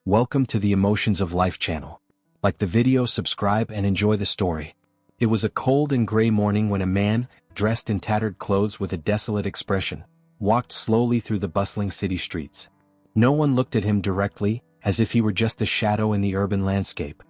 Welcome to the Emotions of Life channel. Like the video, subscribe and enjoy the story. It was a cold and gray morning when a man, dressed in tattered clothes with a desolate expression, walked slowly through the bustling city streets. No one looked at him directly, as if he were just a shadow in the urban landscape.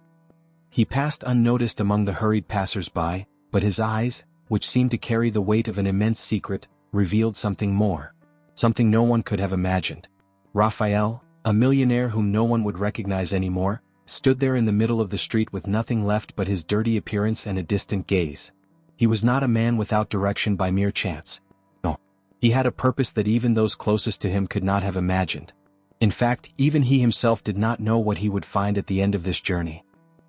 He passed unnoticed among the hurried passers-by, but his eyes, which seemed to carry the weight of an immense secret, revealed something more. Something no one could have imagined. Raphael, a millionaire whom no one would recognize anymore, stood there in the middle of the street with nothing left but his dirty appearance and a distant gaze. He was not a man without direction by mere chance. No. He had a purpose that even those closest to him could not have imagined. In fact, even he himself did not know what he would find at the end of this journey.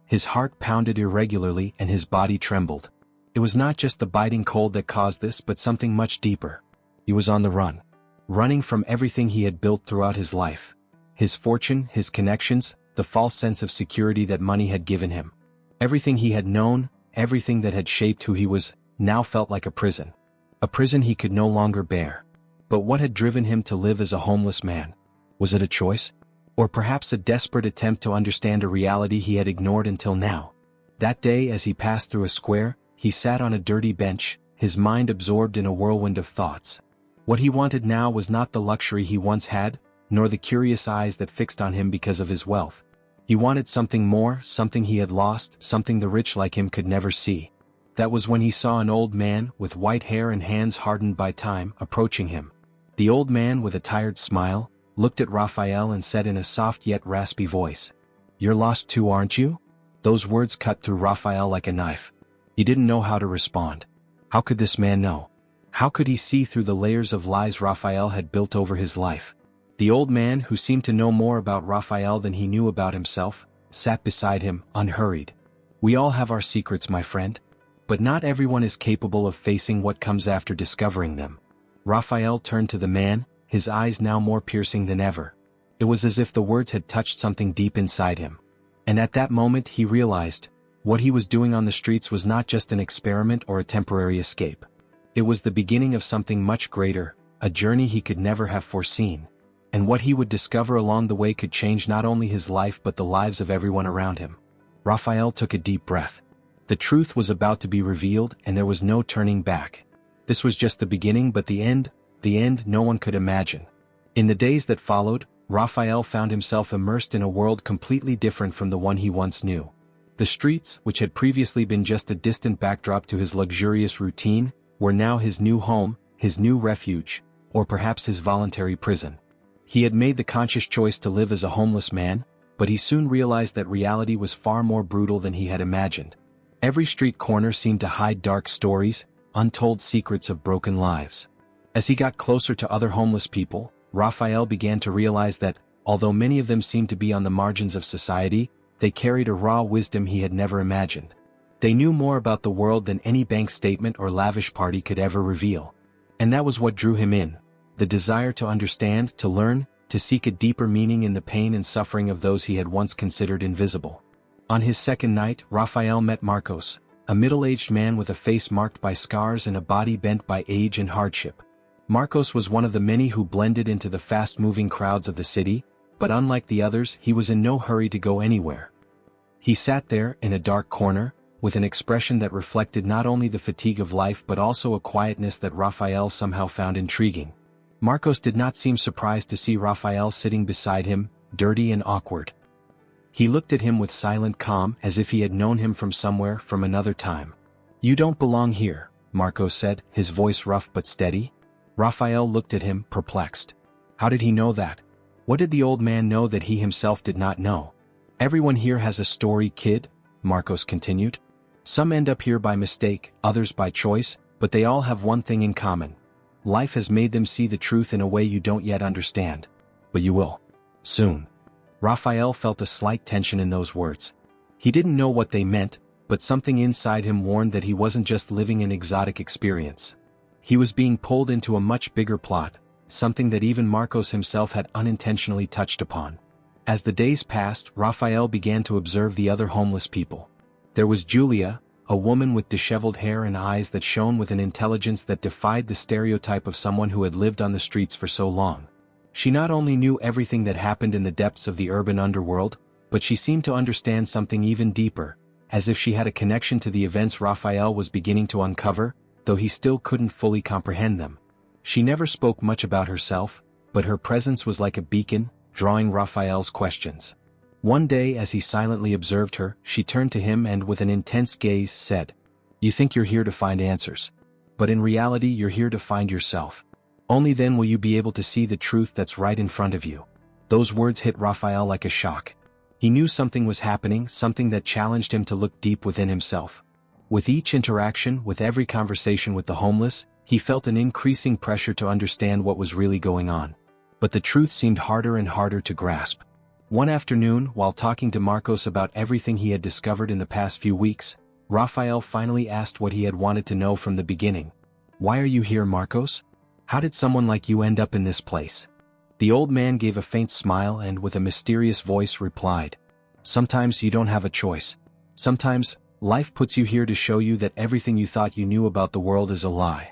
His heart pounded irregularly and his body trembled. It was not just the biting cold that caused this, but something much deeper. He was on the run. Running from everything he had built throughout his life. His fortune, his connections, the false sense of security that money had given him. Everything he had known, everything that had shaped who he was, now felt like a prison. A prison he could no longer bear. But what had driven him to live as a homeless man? Was it a choice? Or perhaps a desperate attempt to understand a reality he had ignored until now? That day, as he passed through a square, he sat on a dirty bench, his mind absorbed in a whirlwind of thoughts. What he wanted now was not the luxury he once had, nor the curious eyes that fixed on him because of his wealth. He wanted something more, something he had lost, something the rich like him could never see. That was when he saw an old man, with white hair and hands hardened by time, approaching him. The old man, with a tired smile, looked at Raphael and said in a soft yet raspy voice, "You're lost too, aren't you?" Those words cut through Raphael like a knife. He didn't know how to respond. How could this man know? How could he see through the layers of lies Raphael had built over his life? The old man, who seemed to know more about Raphael than he knew about himself, sat beside him, unhurried. "We all have our secrets, my friend. But not everyone is capable of facing what comes after discovering them." Raphael turned to the man, his eyes now more piercing than ever. It was as if the words had touched something deep inside him. And at that moment he realized, what he was doing on the streets was not just an experiment or a temporary escape. It was the beginning of something much greater, a journey he could never have foreseen. And what he would discover along the way could change not only his life but the lives of everyone around him. Raphael took a deep breath. The truth was about to be revealed, and there was no turning back. This was just the beginning, but the end no one could imagine. In the days that followed, Raphael found himself immersed in a world completely different from the one he once knew. The streets, which had previously been just a distant backdrop to his luxurious routine, were now his new home, his new refuge, or perhaps his voluntary prison. He had made the conscious choice to live as a homeless man, but he soon realized that reality was far more brutal than he had imagined. Every street corner seemed to hide dark stories, untold secrets of broken lives. As he got closer to other homeless people, Raphael began to realize that, although many of them seemed to be on the margins of society, they carried a raw wisdom he had never imagined. They knew more about the world than any bank statement or lavish party could ever reveal. And that was what drew him in. The desire to understand, to learn, to seek a deeper meaning in the pain and suffering of those he had once considered invisible. On his second night, Raphael met Marcos, a middle-aged man with a face marked by scars and a body bent by age and hardship. Marcos was one of the many who blended into the fast-moving crowds of the city, but unlike the others, he was in no hurry to go anywhere. He sat there, in a dark corner, with an expression that reflected not only the fatigue of life but also a quietness that Raphael somehow found intriguing. Marcos did not seem surprised to see Raphael sitting beside him, dirty and awkward. He looked at him with silent calm, as if he had known him from somewhere, from another time. "You don't belong here," Marcos said, his voice rough but steady. Raphael looked at him, perplexed. How did he know that? What did the old man know that he himself did not know? "Everyone here has a story, kid," Marcos continued. "Some end up here by mistake, others by choice, but they all have one thing in common. Life has made them see the truth in a way you don't yet understand. But you will. Soon." Raphael felt a slight tension in those words. He didn't know what they meant, but something inside him warned that he wasn't just living an exotic experience. He was being pulled into a much bigger plot, something that even Marcos himself had unintentionally touched upon. As the days passed, Raphael began to observe the other homeless people. There was Julia, a woman with disheveled hair and eyes that shone with an intelligence that defied the stereotype of someone who had lived on the streets for so long. She not only knew everything that happened in the depths of the urban underworld, but she seemed to understand something even deeper, as if she had a connection to the events Raphael was beginning to uncover, though he still couldn't fully comprehend them. She never spoke much about herself, but her presence was like a beacon, drawing Raphael's questions. One day as he silently observed her, she turned to him and with an intense gaze said, "You think you're here to find answers. But in reality you're here to find yourself. Only then will you be able to see the truth that's right in front of you." Those words hit Raphael like a shock. He knew something was happening, something that challenged him to look deep within himself. With each interaction, with every conversation with the homeless, he felt an increasing pressure to understand what was really going on. But the truth seemed harder and harder to grasp. One afternoon, while talking to Marcos about everything he had discovered in the past few weeks, Raphael finally asked what he had wanted to know from the beginning. "Why are you here, Marcos? How did someone like you end up in this place?" The old man gave a faint smile and with a mysterious voice replied, "Sometimes you don't have a choice. Sometimes, life puts you here to show you that everything you thought you knew about the world is a lie."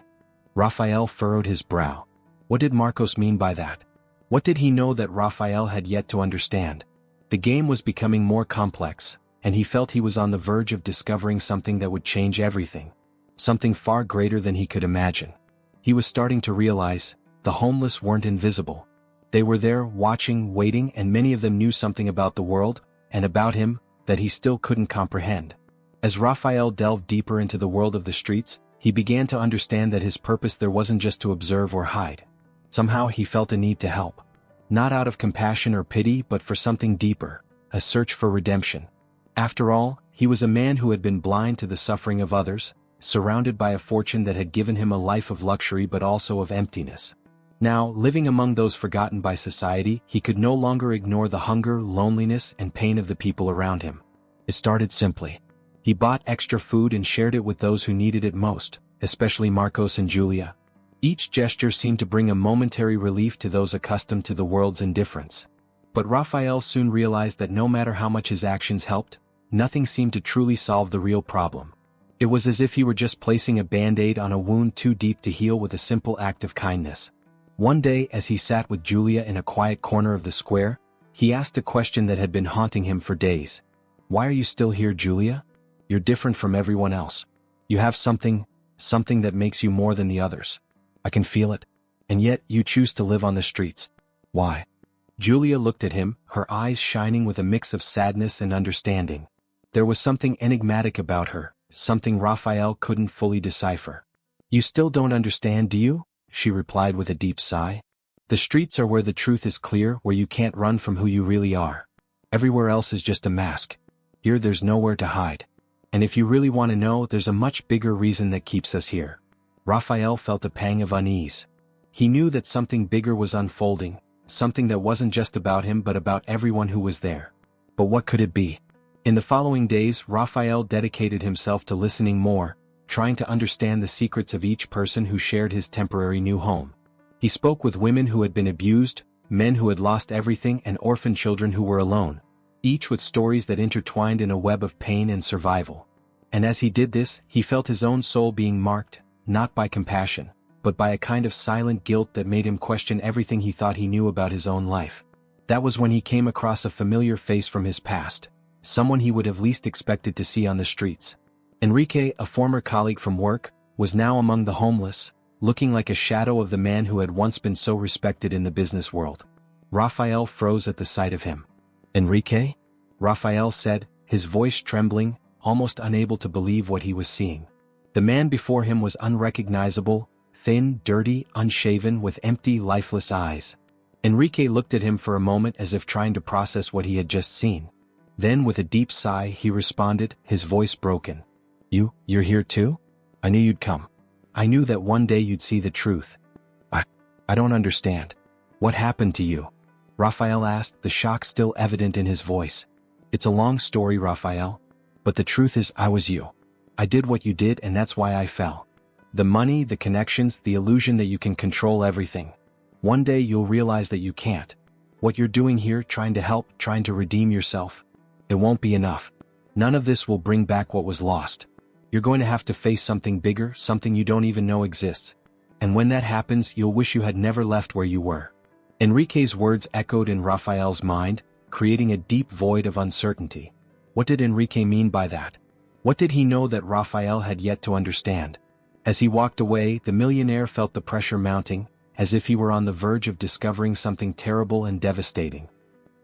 Raphael furrowed his brow. What did Marcos mean by that? What did he know that Raphael had yet to understand? The game was becoming more complex, and he felt he was on the verge of discovering something that would change everything. Something far greater than he could imagine. He was starting to realize, the homeless weren't invisible. They were there, watching, waiting, and many of them knew something about the world, and about him, that he still couldn't comprehend. As Raphael delved deeper into the world of the streets, he began to understand that his purpose there wasn't just to observe or hide. Somehow he felt a need to help. Not out of compassion or pity but for something deeper, a search for redemption. After all, he was a man who had been blind to the suffering of others, surrounded by a fortune that had given him a life of luxury but also of emptiness. Now, living among those forgotten by society, he could no longer ignore the hunger, loneliness, and pain of the people around him. It started simply. He bought extra food and shared it with those who needed it most, especially Marcos and Julia. Each gesture seemed to bring a momentary relief to those accustomed to the world's indifference. But Raphael soon realized that no matter how much his actions helped, nothing seemed to truly solve the real problem. It was as if he were just placing a band-aid on a wound too deep to heal with a simple act of kindness. One day, as he sat with Julia in a quiet corner of the square, he asked a question that had been haunting him for days. "Why are you still here, Julia? You're different from everyone else. You have something that makes you more than the others. I can feel it. And yet, you choose to live on the streets. Why?" Julia looked at him, her eyes shining with a mix of sadness and understanding. There was something enigmatic about her, something Raphael couldn't fully decipher. "You still don't understand, do you?" she replied with a deep sigh. "The streets are where the truth is clear, where you can't run from who you really are. Everywhere else is just a mask. Here there's nowhere to hide. And if you really want to know, there's a much bigger reason that keeps us here." Raphael felt a pang of unease. He knew that something bigger was unfolding, something that wasn't just about him but about everyone who was there. But what could it be? In the following days, Raphael dedicated himself to listening more, trying to understand the secrets of each person who shared his temporary new home. He spoke with women who had been abused, men who had lost everything, and orphan children who were alone, each with stories that intertwined in a web of pain and survival. And as he did this, he felt his own soul being marked, not by compassion, but by a kind of silent guilt that made him question everything he thought he knew about his own life. That was when he came across a familiar face from his past, someone he would have least expected to see on the streets. Enrique, a former colleague from work, was now among the homeless, looking like a shadow of the man who had once been so respected in the business world. Raphael froze at the sight of him. "Enrique?" Raphael said, his voice trembling, almost unable to believe what he was seeing. The man before him was unrecognizable, thin, dirty, unshaven, with empty, lifeless eyes. Enrique looked at him for a moment as if trying to process what he had just seen. Then with a deep sigh he responded, his voice broken. You're here too? I knew you'd come. I knew that one day you'd see the truth. I don't understand. What happened to you?" Raphael asked, the shock still evident in his voice. "It's a long story, Raphael. But the truth is I was you. I did what you did and that's why I fell. The money, the connections, the illusion that you can control everything. One day you'll realize that you can't. What you're doing here, trying to help, trying to redeem yourself, it won't be enough. None of this will bring back what was lost. You're going to have to face something bigger, something you don't even know exists. And when that happens, you'll wish you had never left where you were." Enrique's words echoed in Raphael's mind, creating a deep void of uncertainty. What did Enrique mean by that? What did he know that Raphael had yet to understand? As he walked away, the millionaire felt the pressure mounting, as if he were on the verge of discovering something terrible and devastating.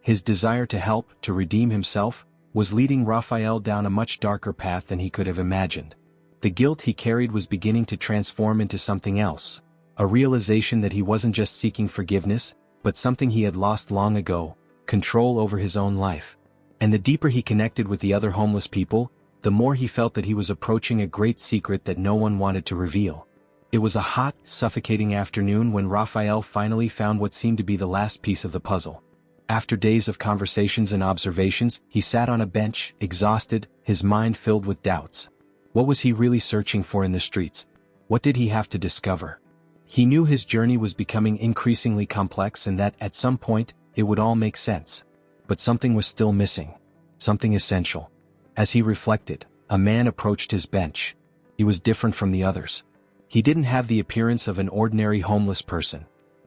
His desire to help, to redeem himself, was leading Raphael down a much darker path than he could have imagined. The guilt he carried was beginning to transform into something else, a realization that he wasn't just seeking forgiveness, but something he had lost long ago, control over his own life. And the deeper he connected with the other homeless people, the more he felt that he was approaching a great secret that no one wanted to reveal. It was a hot, suffocating afternoon when Raphael finally found what seemed to be the last piece of the puzzle. After days of conversations and observations, he sat on a bench, exhausted, his mind filled with doubts. What was he really searching for in the streets? What did he have to discover? He knew his journey was becoming increasingly complex and that, at some point, it would all make sense. But something was still missing. Something essential. As he reflected, a man approached his bench. He was different from the others. He didn't have the appearance of an ordinary homeless person.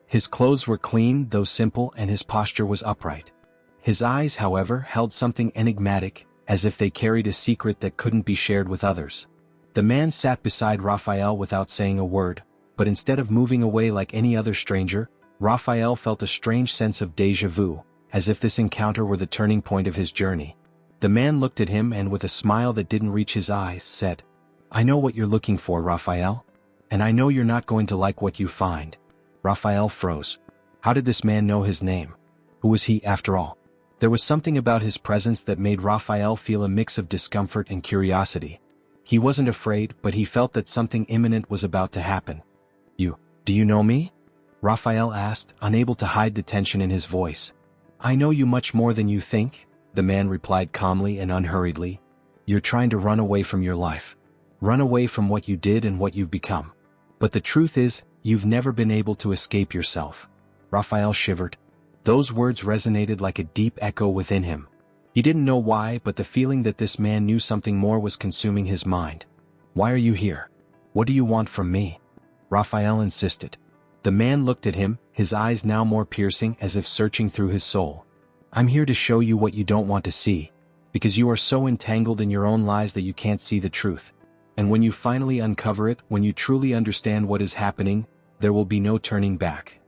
His clothes were clean though simple, and his posture was upright. His eyes, however, held something enigmatic, as if they carried a secret that couldn't be shared with others. The man sat beside Raphael without saying a word, but instead of moving away like any other stranger, Raphael felt a strange sense of déjà vu, as if this encounter were the turning point of his journey. The man looked at him and with a smile that didn't reach his eyes, said, "I know what you're looking for, Raphael. And I know you're not going to like what you find." Raphael froze. How did this man know his name? Who was he, after all? There was something about his presence that made Raphael feel a mix of discomfort and curiosity. He wasn't afraid, but he felt that something imminent was about to happen. Do you know me?" Raphael asked, unable to hide the tension in his voice. "I know you much more than you think," the man replied calmly and unhurriedly. "You're trying to run away from your life. Run away from what you did and what you've become. But the truth is, you've never been able to escape yourself." Raphael shivered. Those words resonated like a deep echo within him. He didn't know why, but the feeling that this man knew something more was consuming his mind. "Why are you here? What do you want from me?" Raphael insisted. The man looked at him, his eyes now more piercing, as if searching through his soul. "I'm here to show you what you don't want to see, because you are so entangled in your own lies that you can't see the truth. And when you finally uncover it, when you truly understand what is happening, there will be no turning back."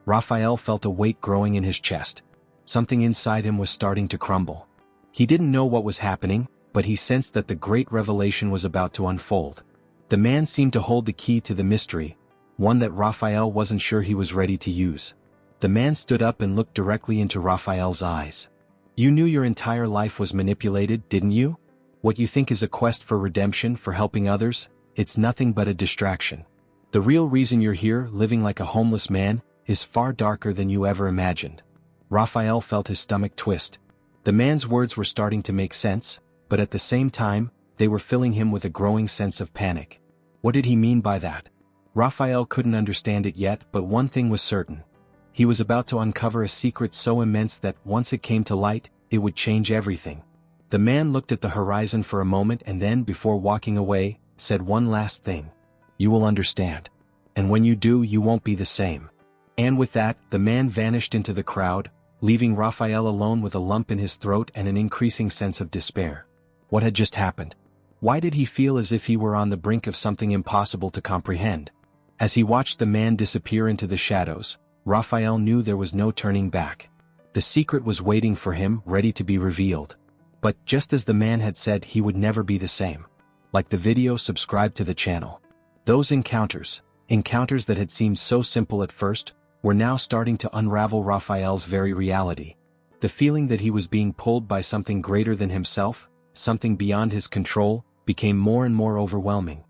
Raphael felt a weight growing in his chest. Something inside him was starting to crumble. He didn't know what was happening, but he sensed that the great revelation was about to unfold. The man seemed to hold the key to the mystery, one that Raphael wasn't sure he was ready to use. The man stood up and looked directly into Raphael's eyes. "You knew your entire life was manipulated, didn't you? What you think is a quest for redemption, for helping others, it's nothing but a distraction. The real reason you're here, living like a homeless man, is far darker than you ever imagined." Raphael felt his stomach twist. The man's words were starting to make sense, but at the same time, they were filling him with a growing sense of panic. What did he mean by that? Raphael couldn't understand it yet, but one thing was certain. He was about to uncover a secret so immense that, once it came to light, it would change everything. The man looked at the horizon for a moment and then, before walking away, said one last thing. "You will understand. And when you do, you won't be the same." And with that, the man vanished into the crowd, leaving Raphael alone with a lump in his throat and an increasing sense of despair. What had just happened? Why did he feel as if he were on the brink of something impossible to comprehend? As he watched the man disappear into the shadows, Raphael knew there was no turning back. The secret was waiting for him, ready to be revealed. But just as the man had said, he would never be the same. Like the video, subscribe to the channel. Those encounters that had seemed so simple at first, were now starting to unravel Raphael's very reality. The feeling that he was being pulled by something greater than himself, something beyond his control, became more and more overwhelming.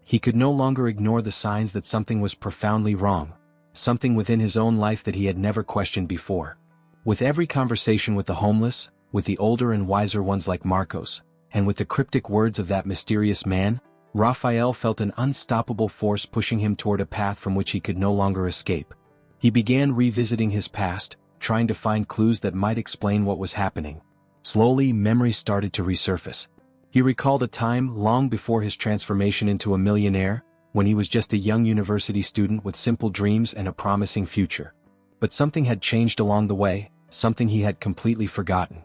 He could no longer ignore the signs that something was profoundly wrong, something within his own life that he had never questioned before. With every conversation with the homeless, with the older and wiser ones like Marcos, and with the cryptic words of that mysterious man, Raphael felt an unstoppable force pushing him toward a path from which he could no longer escape. He began revisiting his past, trying to find clues that might explain what was happening. Slowly, memories started to resurface. He recalled a time long before his transformation into a millionaire, when he was just a young university student with simple dreams and a promising future. But something had changed along the way, something he had completely forgotten.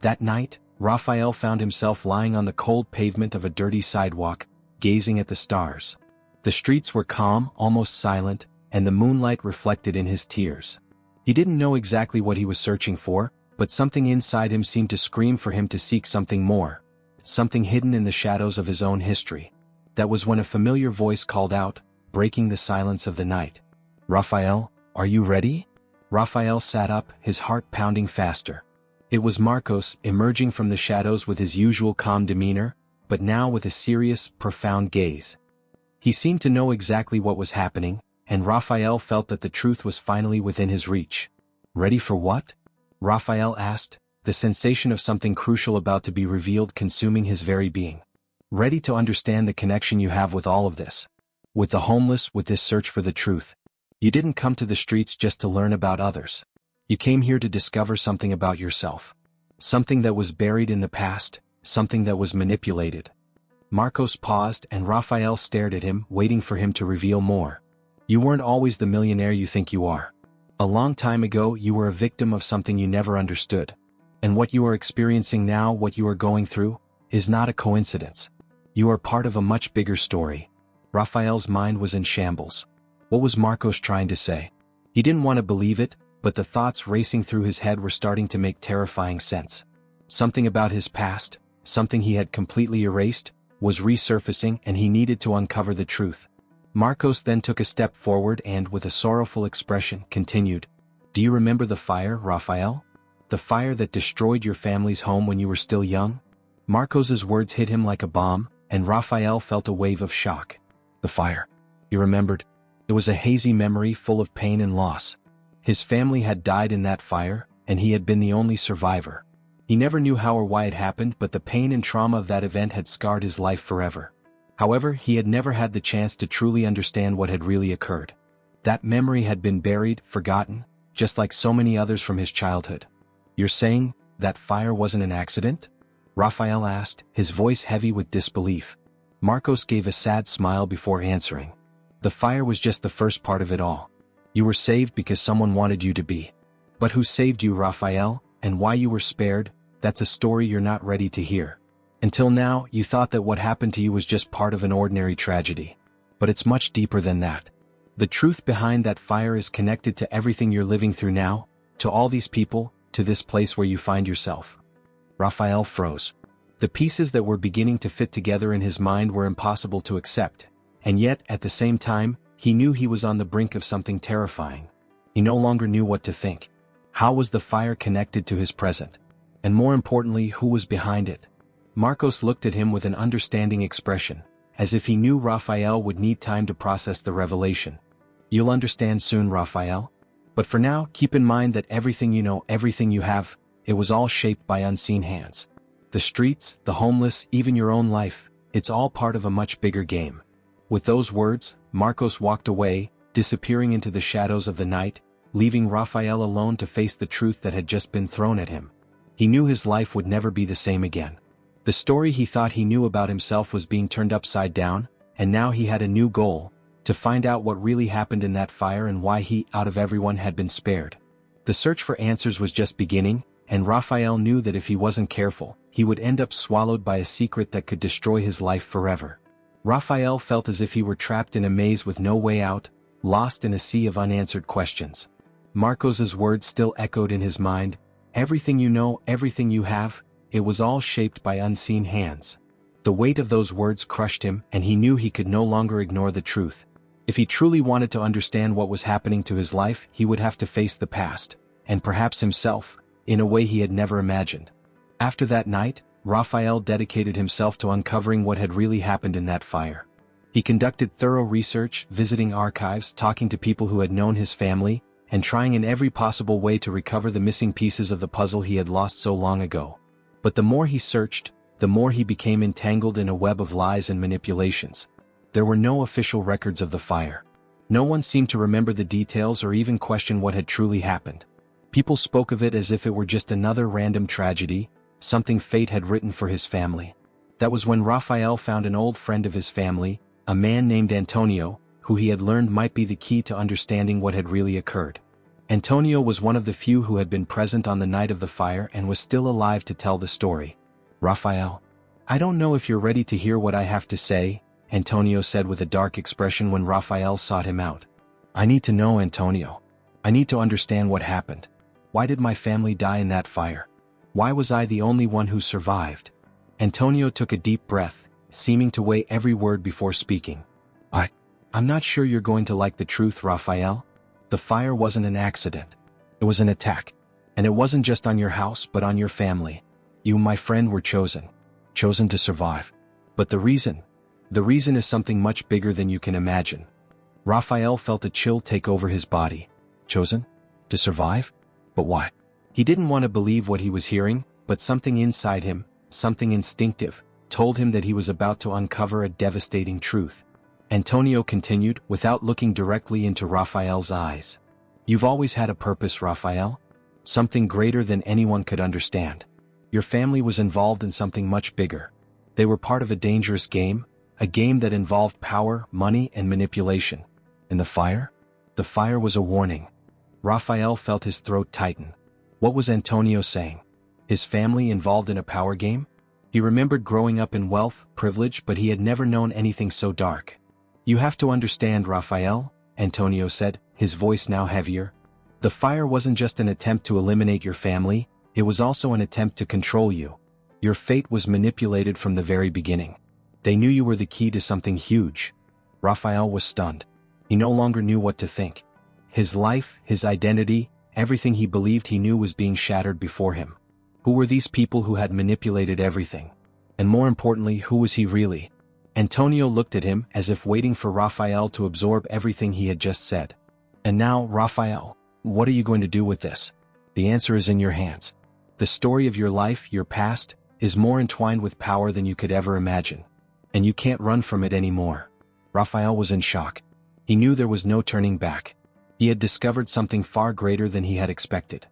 That night, Raphael found himself lying on the cold pavement of a dirty sidewalk, gazing at the stars. The streets were calm, almost silent, and the moonlight reflected in his tears. He didn't know exactly what he was searching for, but something inside him seemed to scream for him to seek something more, something hidden in the shadows of his own history. That was when a familiar voice called out, breaking the silence of the night. "Raphael, are you ready?" Raphael sat up, his heart pounding faster. It was Marcos, emerging from the shadows with his usual calm demeanor, but now with a serious, profound gaze. He seemed to know exactly what was happening, and Raphael felt that the truth was finally within his reach. "Ready for what?" Raphael asked, the sensation of something crucial about to be revealed consuming his very being. "Ready to understand the connection you have with all of this. With the homeless, with this search for the truth. You didn't come to the streets just to learn about others. You came here to discover something about yourself. Something that was buried in the past, something that was manipulated." Marcos paused and Raphael stared at him, waiting for him to reveal more. "You weren't always the millionaire you think you are. A long time ago you were a victim of something you never understood. And what you are experiencing now, what you are going through, is not a coincidence. You are part of a much bigger story." Raphael's mind was in shambles. What was Marcos trying to say? He didn't want to believe it, but the thoughts racing through his head were starting to make terrifying sense. Something about his past, something he had completely erased, was resurfacing and he needed to uncover the truth. Marcos then took a step forward and, with a sorrowful expression, continued, "Do you remember the fire, Raphael? The fire that destroyed your family's home when you were still young?" Marcos's words hit him like a bomb, and Raphael felt a wave of shock. The fire. He remembered. It was a hazy memory full of pain and loss. His family had died in that fire, and he had been the only survivor. He never knew how or why it happened, but the pain and trauma of that event had scarred his life forever. However, he had never had the chance to truly understand what had really occurred. That memory had been buried, forgotten, just like so many others from his childhood. "You're saying that fire wasn't an accident?" Raphael asked, his voice heavy with disbelief. Marcos gave a sad smile before answering. "The fire was just the first part of it all. You were saved because someone wanted you to be. But who saved you, Raphael, and why you were spared, that's a story you're not ready to hear. Until now, you thought that what happened to you was just part of an ordinary tragedy. But it's much deeper than that. The truth behind that fire is connected to everything you're living through now, to all these people, to this place where you find yourself." Raphael froze. The pieces that were beginning to fit together in his mind were impossible to accept, and yet, at the same time, he knew he was on the brink of something terrifying. He no longer knew what to think. How was the fire connected to his present? And more importantly, who was behind it? Marcos looked at him with an understanding expression, as if he knew Raphael would need time to process the revelation. "You'll understand soon, Raphael. But for now, keep in mind that everything you know, everything you have, it was all shaped by unseen hands. The streets, the homeless, even your own life, it's all part of a much bigger game." With those words, Marcos walked away, disappearing into the shadows of the night, leaving Raphael alone to face the truth that had just been thrown at him. He knew his life would never be the same again. The story he thought he knew about himself was being turned upside down, and now he had a new goal: to find out what really happened in that fire and why he, out of everyone, had been spared. The search for answers was just beginning, and Raphael knew that if he wasn't careful, he would end up swallowed by a secret that could destroy his life forever. Raphael felt as if he were trapped in a maze with no way out, lost in a sea of unanswered questions. Marcos's words still echoed in his mind: "Everything you know, everything you have, it was all shaped by unseen hands." The weight of those words crushed him, and he knew he could no longer ignore the truth. If he truly wanted to understand what was happening to his life, he would have to face the past, and perhaps himself, in a way he had never imagined. After that night, Raphael dedicated himself to uncovering what had really happened in that fire. He conducted thorough research, visiting archives, talking to people who had known his family, and trying in every possible way to recover the missing pieces of the puzzle he had lost so long ago. But the more he searched, the more he became entangled in a web of lies and manipulations. There were no official records of the fire. No one seemed to remember the details or even question what had truly happened. People spoke of it as if it were just another random tragedy, something fate had written for his family. That was when Raphael found an old friend of his family, a man named Antonio, who he had learned might be the key to understanding what had really occurred. Antonio was one of the few who had been present on the night of the fire and was still alive to tell the story. "Raphael, I don't know if you're ready to hear what I have to say," Antonio said with a dark expression when Raphael sought him out. "I need to know, Antonio. I need to understand what happened. Why did my family die in that fire? Why was I the only one who survived?" Antonio took a deep breath, seeming to weigh every word before speaking. I'm not sure you're going to like the truth, Raphael. The fire wasn't an accident. It was an attack. And it wasn't just on your house but on your family. You, my friend, were chosen. Chosen to survive. But the reason is something much bigger than you can imagine. Raphael felt a chill take over his body. Chosen? To survive? But why? He didn't want to believe what he was hearing, but something inside him, something instinctive, told him that he was about to uncover a devastating truth. Antonio continued, without looking directly into Raphael's eyes. You've always had a purpose, Raphael. Something greater than anyone could understand. Your family was involved in something much bigger. They were part of a dangerous game, a game that involved power, money, and manipulation. And the fire? The fire was a warning. Raphael felt his throat tighten. What was Antonio saying? His family involved in a power game? He remembered growing up in wealth, privilege, but he had never known anything so dark. You have to understand, Raphael, Antonio said, his voice now heavier. The fire wasn't just an attempt to eliminate your family, it was also an attempt to control you. Your fate was manipulated from the very beginning. They knew you were the key to something huge. Raphael was stunned. He no longer knew what to think. His life, his identity, everything he believed he knew was being shattered before him. Who were these people who had manipulated everything? And more importantly, who was he really? Antonio looked at him as if waiting for Raphael to absorb everything he had just said. And now, Raphael, what are you going to do with this? The answer is in your hands. The story of your life, your past, is more entwined with power than you could ever imagine. And you can't run from it anymore. Raphael was in shock. He knew there was no turning back. He had discovered something far greater than he had expected.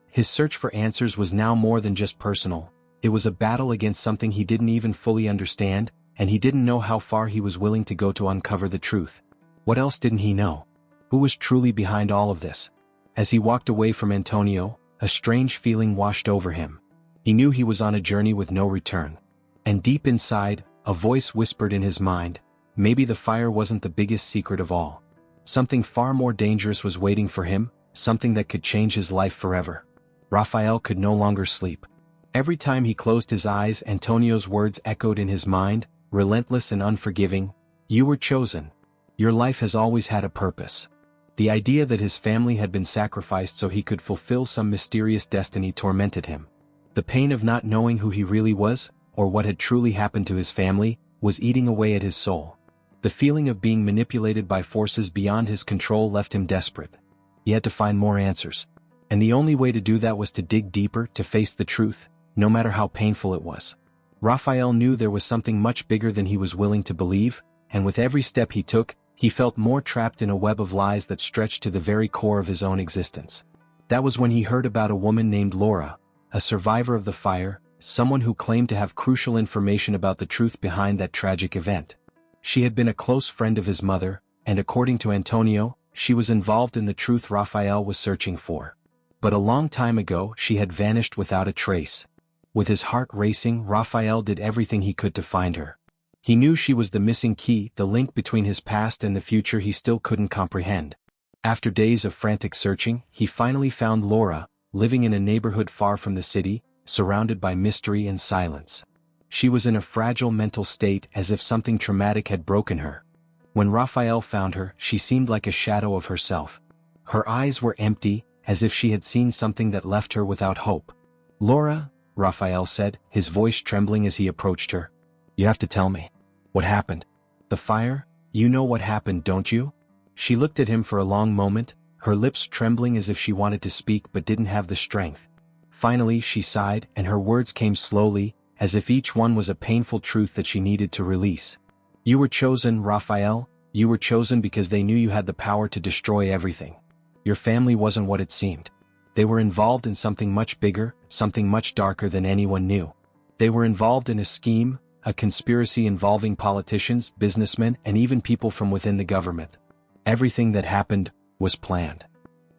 His search for answers was now more than just personal. It was a battle against something he didn't even fully understand, and he didn't know how far he was willing to go to uncover the truth. What else didn't he know? Who was truly behind all of this? As he walked away from Antonio, a strange feeling washed over him. He knew he was on a journey with no return. And deep inside, a voice whispered in his mind, maybe the fire wasn't the biggest secret of all. Something far more dangerous was waiting for him, something that could change his life forever. Raphael could no longer sleep. Every time he closed his eyes, Antonio's words echoed in his mind, relentless and unforgiving. You were chosen. Your life has always had a purpose. The idea that his family had been sacrificed so he could fulfill some mysterious destiny tormented him. The pain of not knowing who he really was, or what had truly happened to his family, was eating away at his soul. The feeling of being manipulated by forces beyond his control left him desperate. He had to find more answers. And the only way to do that was to dig deeper, to face the truth, no matter how painful it was. Raphael knew there was something much bigger than he was willing to believe, and with every step he took, he felt more trapped in a web of lies that stretched to the very core of his own existence. That was when he heard about a woman named Laura, a survivor of the fire, someone who claimed to have crucial information about the truth behind that tragic event. She had been a close friend of his mother, and according to Antonio, she was involved in the truth Raphael was searching for. But a long time ago, she had vanished without a trace. With his heart racing, Raphael did everything he could to find her. He knew she was the missing key, the link between his past and the future he still couldn't comprehend. After days of frantic searching, he finally found Laura, living in a neighborhood far from the city, surrounded by mystery and silence. She was in a fragile mental state, as if something traumatic had broken her. When Raphael found her, she seemed like a shadow of herself. Her eyes were empty, as if she had seen something that left her without hope. Laura, Raphael said, his voice trembling as he approached her. You have to tell me. What happened? The fire? You know what happened, don't you? She looked at him for a long moment, her lips trembling as if she wanted to speak but didn't have the strength. Finally she sighed, and her words came slowly, as if each one was a painful truth that she needed to release. You were chosen, Raphael. You were chosen because they knew you had the power to destroy everything. Your family wasn't what it seemed. They were involved in something much bigger, something much darker than anyone knew. They were involved in a scheme, a conspiracy involving politicians, businessmen, and even people from within the government. Everything that happened was planned.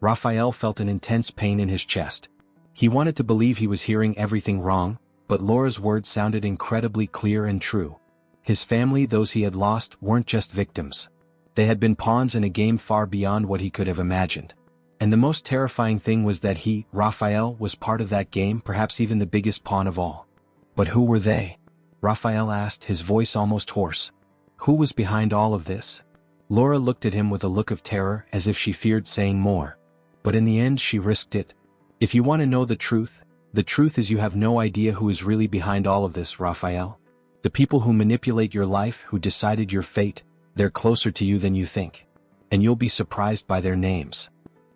Raphael felt an intense pain in his chest. He wanted to believe he was hearing everything wrong, but Laura's words sounded incredibly clear and true. His family, those he had lost, weren't just victims. They had been pawns in a game far beyond what he could have imagined. And the most terrifying thing was that he, Raphael, was part of that game, perhaps even the biggest pawn of all. But who were they? Raphael asked, his voice almost hoarse. Who was behind all of this? Laura looked at him with a look of terror, as if she feared saying more. But in the end she risked it. If you want to know the truth is you have no idea who is really behind all of this, Raphael. The people who manipulate your life, who decided your fate, they're closer to you than you think. And you'll be surprised by their names.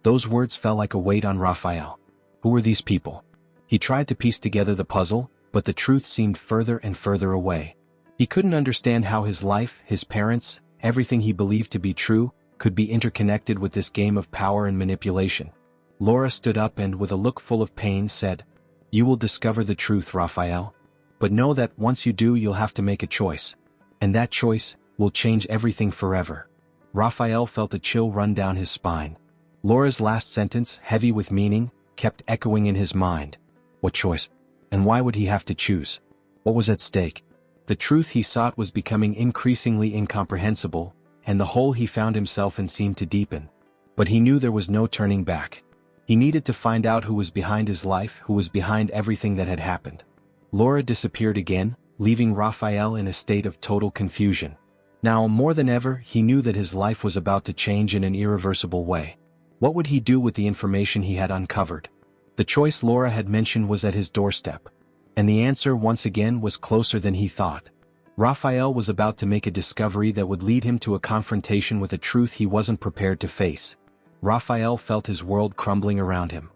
Those words fell like a weight on Raphael. Who were these people? He tried to piece together the puzzle, but the truth seemed further and further away. He couldn't understand how his life, his parents, everything he believed to be true, could be interconnected with this game of power and manipulation. Laura stood up and, with a look full of pain, said, "You will discover the truth, Raphael. But know that once you do, you'll have to make a choice. And that choice will change everything forever." Raphael felt a chill run down his spine. Laura's last sentence, heavy with meaning, kept echoing in his mind. What choice? And why would he have to choose? What was at stake? The truth he sought was becoming increasingly incomprehensible, and the hole he found himself in seemed to deepen. But he knew there was no turning back. He needed to find out who was behind his life, who was behind everything that had happened. Laura disappeared again, leaving Raphael in a state of total confusion. Now, more than ever, he knew that his life was about to change in an irreversible way. What would he do with the information he had uncovered? The choice Laura had mentioned was at his doorstep. And the answer, once again, was closer than he thought. Raphael was about to make a discovery that would lead him to a confrontation with a truth he wasn't prepared to face. Raphael felt his world crumbling around him.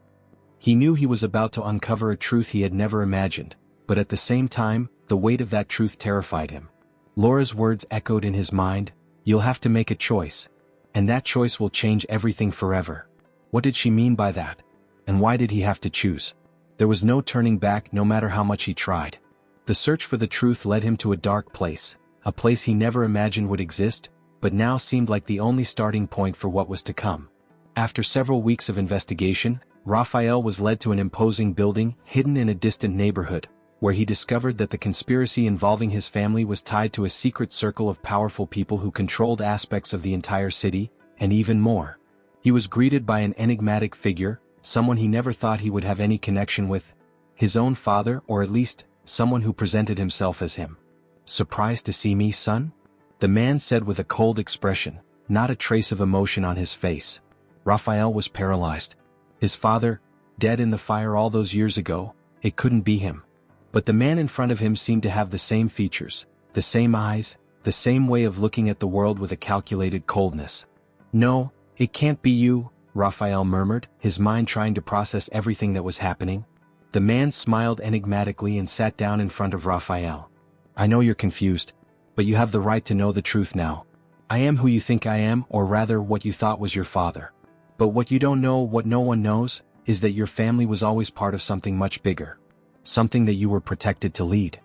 He knew he was about to uncover a truth he had never imagined, but at the same time, the weight of that truth terrified him. Laura's words echoed in his mind, "You'll have to make a choice. And that choice will change everything forever." What did she mean by that? And why did he have to choose? There was no turning back, no matter how much he tried. The search for the truth led him to a dark place, a place he never imagined would exist, but now seemed like the only starting point for what was to come. After several weeks of investigation, Raphael was led to an imposing building hidden in a distant neighborhood, where he discovered that the conspiracy involving his family was tied to a secret circle of powerful people who controlled aspects of the entire city, and even more. He was greeted by an enigmatic figure, someone he never thought he would have any connection with. His own father, or at least, someone who presented himself as him. "Surprised to see me, son?" the man said with a cold expression, not a trace of emotion on his face. Raphael was paralyzed. His father, dead in the fire all those years ago, it couldn't be him. But the man in front of him seemed to have the same features, the same eyes, the same way of looking at the world with a calculated coldness. "No, it can't be you," Raphael murmured, his mind trying to process everything that was happening. The man smiled enigmatically and sat down in front of Raphael. "I know you're confused, but you have the right to know the truth now. I am who you think I am, or rather what you thought was your father. But what you don't know, what no one knows, is that your family was always part of something much bigger. Something that you were protected to lead.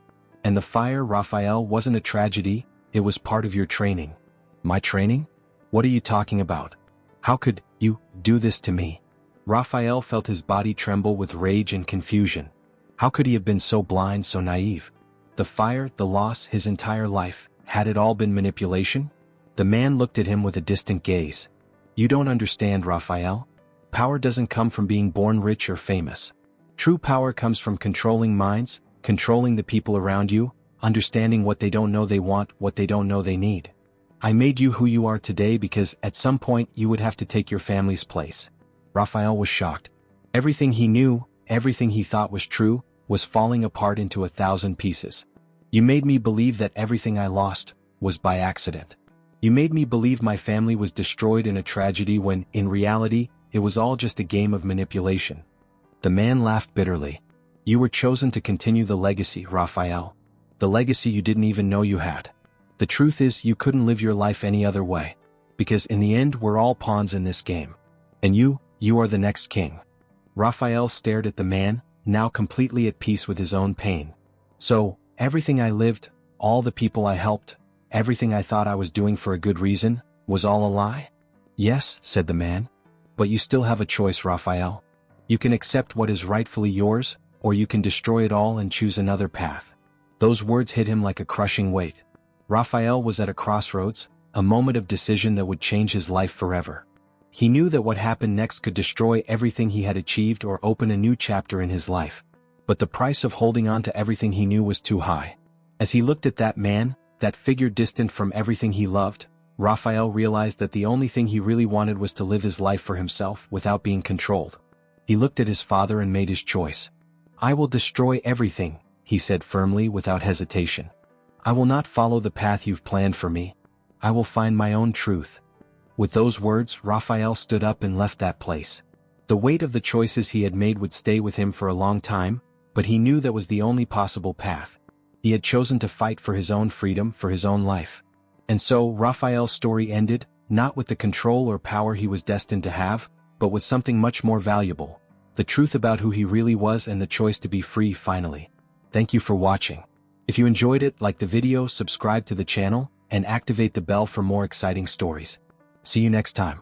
And the fire, Raphael, wasn't a tragedy, it was part of your training." "My training? What are you talking about? How could you do this to me?" Raphael felt his body tremble with rage and confusion. How could he have been so blind, so naive? The fire, the loss, his entire life, had it all been manipulation? The man looked at him with a distant gaze. "You don't understand, Raphael. Power doesn't come from being born rich or famous. True power comes from controlling minds, controlling the people around you, understanding what they don't know they want, what they don't know they need. I made you who you are today because at some point you would have to take your family's place." Raphael was shocked. Everything he knew, everything he thought was true, was falling apart into 1,000 pieces. "You made me believe that everything I lost was by accident. You made me believe my family was destroyed in a tragedy when, in reality, it was all just a game of manipulation." The man laughed bitterly. "You were chosen to continue the legacy, Raphael. The legacy you didn't even know you had. The truth is you couldn't live your life any other way. Because in the end we're all pawns in this game. And you are the next king." Raphael stared at the man, now completely at peace with his own pain. "So, everything I lived, all the people I helped, everything I thought I was doing for a good reason, was all a lie?" "Yes," said the man. But you still have a choice, Raphael. You can accept what is rightfully yours, or you can destroy it all and choose another path. Those words hit him like a crushing weight. Raphael was at a crossroads, a moment of decision that would change his life forever. He knew that what happened next could destroy everything he had achieved or open a new chapter in his life. But the price of holding on to everything he knew was too high. As he looked at that man, that figure distant from everything he loved, Raphael realized that the only thing he really wanted was to live his life for himself without being controlled. He looked at his father and made his choice. "I will destroy everything," he said firmly without hesitation. "I will not follow the path you've planned for me. I will find my own truth." With those words, Raphael stood up and left that place. The weight of the choices he had made would stay with him for a long time, but he knew that was the only possible path. He had chosen to fight for his own freedom, for his own life. And so, Raphael's story ended, not with the control or power he was destined to have, but with something much more valuable: the truth about who he really was and the choice to be free finally. Thank you for watching. If you enjoyed it, like the video, subscribe to the channel, and activate the bell for more exciting stories. See you next time.